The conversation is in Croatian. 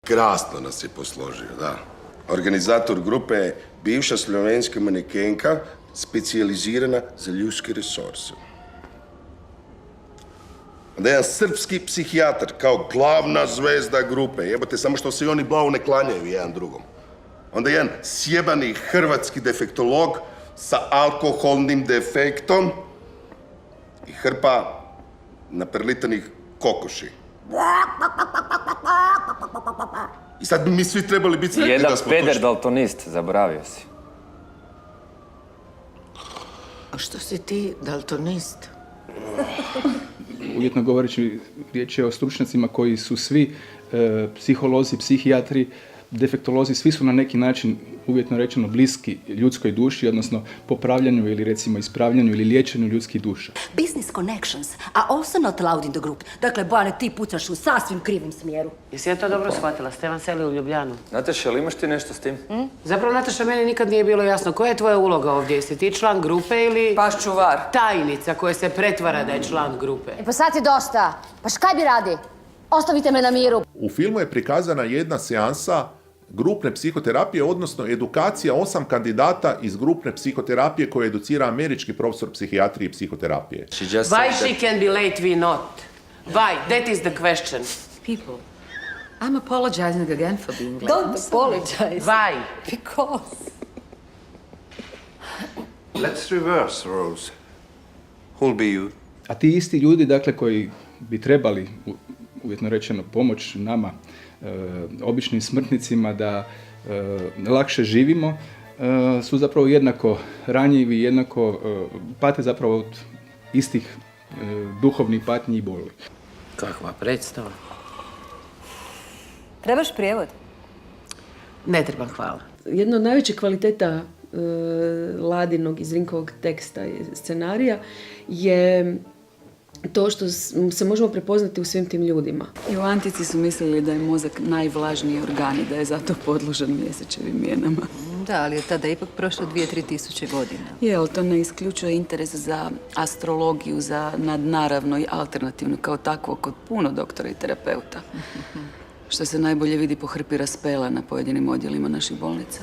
Krasno nas je posložio, da. Organizator grupe je bivša slovenska manekenka, specijalizirana za ljudske resurse. Onda jedan srpski psihijatar kao glavna zvezda grupe. Jebote, samo što se i oni blavu ne klanjaju jedan drugom. Onda jedan sjebani hrvatski defektolog sa alkoholnim defektom i hrpa naperlitanih kokoši. I sad bi mi svi trebali biti sretni da smo Jedan peder daltonist, zaboravio si. A što si ti daltonist? Uvjetno govoreći, riječ je o stručnjacima koji su svi psiholozi, psihijatri, defektolozi, svi su na neki način, uvjetno rečeno, bliski ljudskoj duši, odnosno popravljanju ili recimo ispravljanju ili liječenju ljudskih duša. Business connections are also not allowed in the group. Dakle, Bojane, ti pucaš u sasvim krivim smjeru. Jesi ja to dobro shvatila? Stevan seli u Ljubljanu. Nataša, ili imaš ti nešto s tim? Zapravo, Nataša, meni nikad nije bilo jasno koja je tvoja uloga ovdje. Jesi ti član grupe ili... Paš čuvar. Tajnica koja se pretvara da je član grupe. Pa sad je dosta. Pa škaj bi radi? Ostavite me na miru. U filmu je prikazana jedna seansa grupne psihoterapije, odnosno edukacija 8 kandidata iz grupne psihoterapije koje educira američki profesor psihijatrije i psihoterapije. Why she can be late, we not? Why? That is the question. People, I'm apologizing again for being late. Don't apologize. Why? Because... Let's reverse, Rose. Who'll be you? A ti isti ljudi, dakle, koji bi trebali, uvjetno rečeno, pomoć nama, običnim smrtnicima da lakše živimo, su zapravo jednako ranjivi, jednako pate zapravo od istih duhovnih patnji i boli. Kakva predstava? Trebaš prijevod? Ne trebam, hvala. Jedna od najvećih kvaliteta Ladinog i Zrinkovog teksta i scenarija je to što se možemo prepoznati u svim tim ljudima. I u antici su mislili da je mozak najvlažniji organ i da je zato podložan mjesečevim mijenama. Da, ali je tada ipak prošlo 2-3 tisuće godina. Je, ali to ne isključuje interes za astrologiju, za nadnaravno i alternativno kao takvo kod puno doktora i terapeuta. Što se najbolje vidi po hrpi raspela na pojedinim odjelima naših bolnica.